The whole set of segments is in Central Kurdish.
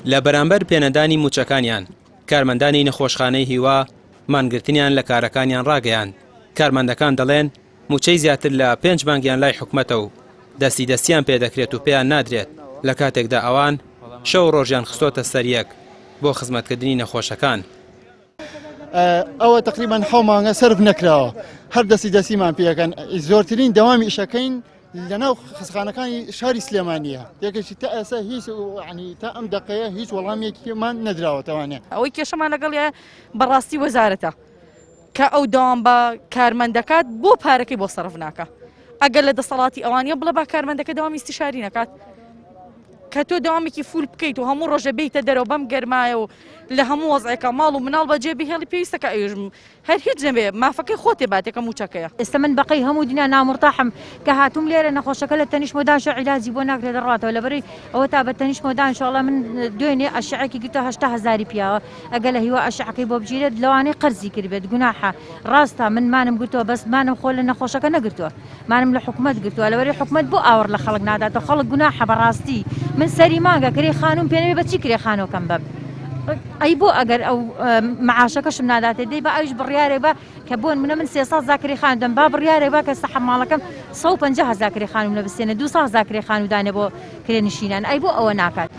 لە بەرامبەر پێنەدانی موچەکانیان کارمەندانی نەخۆشخانەی هیوا مانگرتنیان لە کارەکانیان ڕاگەیاند. کارمەندەکان دەڵێن موچەی زیاتر لە 5 مانگیان لای حکومەتە و دەستیان پێدەکرێت و پێیان نادرێت لە کاتێکدا ئەوان شەو ڕۆژیان خستۆتە سەریەک بۆ خزمەتکردنی نەخۆشەکان. ئەوە تقریبان حەو مانگە سەرف نەکراوە، هەر دەستیمان پێەکەن. زۆرترین دەوامی ئیشەکەین لەناو خزمخانەکانی شاری سلێمانیە. یەکێکی تا ئێستا هیچ عنی تا ئەم دقەیە هیچ وەڵامێکیمان نەدراوەتەوانێ. ئەوەی کێشەمان لەگەڵ بەڕاستی وەزارەتە کە ئەو داوام بە کارمەندەکات بۆ پارەکەی بۆ سەرف ناکە. ئەگەر لە دەسەڵاتی ئەوانە بڵە با کارمەندەکە داوامی استیشاری نەکات کە تۆ داوامێکی فول بکەیت و هەموو ڕۆژە بیتە دەرەوە بەم گەرمایە و لە هەموو وەزعێکە ماڵ و مناڵ بەجێ بهێڵی پێویستەکە ئەوژم هەر هیچ نەبێ مافەکەی خۆتێ باتێکە موچەکەیە. ئێستا من بەقەی هەموو دینا نامڕتاحم کە هاتووم لێرە نەخۆشەکە لە تەنیشمەدانش عیلاجی بۆ ناکرێت دەڕاتەوە لەبەری ئەوە تا بە تەنیشمەدان انشاءالله من دوێنێ ئەشعەکی گرتە 800,000 پیاوە ئەگەر لە هیوا ئەشعەکەی بۆ بگیرێت لەوانەیە قەرزی کردبێت گوناحە. ڕاستە من مانم گرتووە بەس مانم خۆ لە نەخۆشەکە نەگرتووە، مانم لە حکومەت گرتووە لەبەری حکومەت بۆ ئاوەڕ لە خەڵک ناداتەوە. خەڵک گوناحە بەڕاستی. من سەری مانگە کرێ خانوم پێنەوێ بەچی کرێ خانۆکەم بەب ئەی بۆ ئەگەر ئەو معاشەکەشم ناداتێ دەی بە ئەوش بڕیارێ بە کە بۆن منە من 300 زاکری خاندم با بڕیارێ بە کە سەح ماڵەکەم 150 زاکری خانوم لە بستێنە 200 زاکری خانودانێ بۆ کرێنشینان. ئەی بۆ ئەوە ناکات.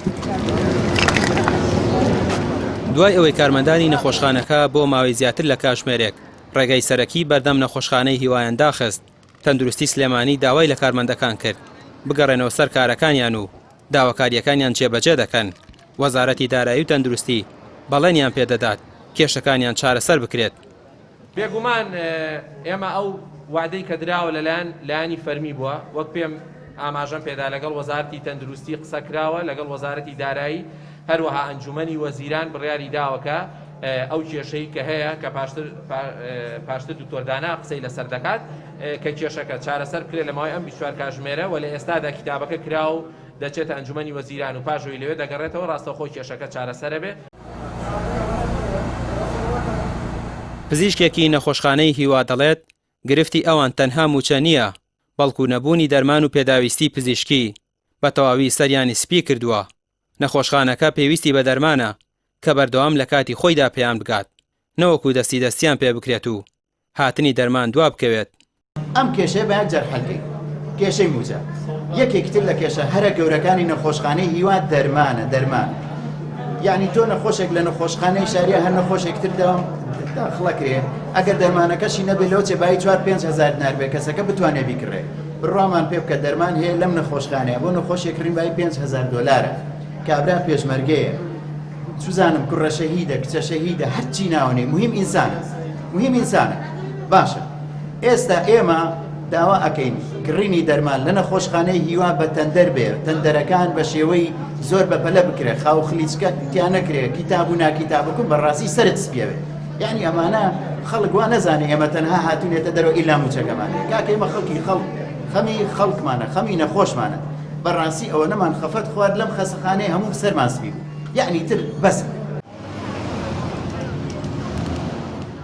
دوای ئەوەی کارمەندانی نەخۆشخانەکە بۆ ماوەی زیاتر لە کاتژمێرێک ڕێگەی سەرەکی بەردەم نەخۆشخانەی هیوایان داخست، تەندروستی سلێمانی داوای لە کارمەندەکان کرد بگەڕێنەوە سەر کارەکانیان و داواکاریەکانیان جێبەجێ دەکەن. وەزارەتی دارایی و تەندروستی بەڵێنیان پێدەدات کێشەکانیان چارەسەر بکرێت. بێگومان ئێمە ئەو وعدەی کە دراوە لەلایانی فەرمی بووە وەک پێم ئاماژەم پێدا لەگەڵ وەزارەتی تەندروستی قسە کراوە لەگەڵ وەزارەتی دارایی هەروەها ئەنجومەنی وەزیران بڕیاری داوەکە ئەو کێشەی کە هەیە کە پاشتر دوکتۆردانا قسەی لەسەر دەکات کە کێشەکە چارەسەر بکرێت لە ماوەی ئەم 24 کاتژمێرە و لە ئێستادا کتابەکە کراو دەچێتە ئەنجومەنی وەزیران و پاشەوەی لەوێ دەگەڕێتەوە ڕاستەوخۆی کێشەکە چارەسەرە بێ. پزیشکێکی نەخۆشخانەی هیوا دەڵێت گرفتی ئەوان تەنها موچە نییە بەڵکو نەبوونی دەرمان و پێداویستی پزیشکی بە تەواوی سەریانی سپی کردووە. نەخۆشخانەکە پێویستی بە دەرمانە کە بەردەوام لە کاتی خۆیدا پێیان بگات نەوەکو دەستیان پێ بکرێت و هاتنی دەرمان دوا بکەوێت. ئەم کێشەیە بە یەکجار حەلکەی کێشەی موچە یەکێکتر لە کێشە هەرە گەورەکانی نەخۆشخانەی هیوا دەرمانە. دەرمان یعنی تۆ نەخۆشێک لە نەخۆشخانەی شاریە هەر نەخۆشێکتر داخڵەکرێ ئەگەر دەرمانەکەشی نەبێت لەو چێبایی 4-5 دینار بێ کەسەکە بتوانێت بیکڕێ. بڕوامان پێ بکە دەرمان هەیە لەم نەخۆشخانەیە بۆ نەخۆشێکردن بای 5,000 دلارە کابرا پێشمەرگەیە سوزانم کوڕە شەهیدە کچە شەهیدە هەرچی ناوەنێ مهم ئینسانە. باشە ئێستا ئێمە داوا ئەەکەین کڕینی دەرمان لە نەخۆشخانەی هیوا بە تەندەر بێ تەندەرەکان بە شێوەی زۆر بەپەلە بکرێت خاو خلیچکە تیان نەکرێت کتاب و ناکیتابکم بەڕاستی سەرت سپێوێت. یعنی ئەمانە خەڵک وا نەزانێ ئێمە تەنها هاتوونێتە دەرەوە ئیلا موچەکەمانێ کاکە ئێمە خەڵکی خەمی خەڵکمانە خەمی نەخۆشمانە بەڕاستی ئەوە نەمان خەفەت خوارد لەم خەسەخانەی هەموو سەرمان سپی بوو. یعنی تر بەس.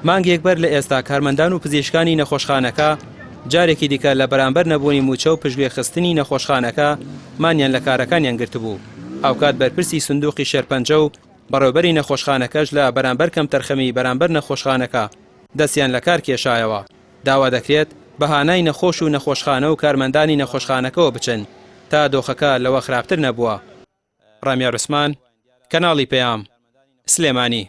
مانگێک بەر لە ئێستا کارمەندان و پزیشکانی نەخۆشخانەکە جارێکی دیکە لە بەرامبەر نەبوونی موچە و پشتگوێ خستنی نەخۆشخانەکە مانیان لە کارەکانیان گرتبوو. ئەوکات بەرپرسی سندوقی شێرپەنجە و بەڕێوەبەری نەخۆشخانەکەش لە بەرامبەر کەم تەرخەمی بەرامبەر نەخۆشخانەکە دەستیان لە کار کێشایەوە. داوا دەکرێت بەهانای نەخۆش و نەخۆشخانە و کارمەندانی نەخۆشخانەکەەوە بچن تا دۆخەکە لەوە خراپتر نەبووە. ڕامیا ڕوسمان، کەناڵی پەیام، سلێمانی.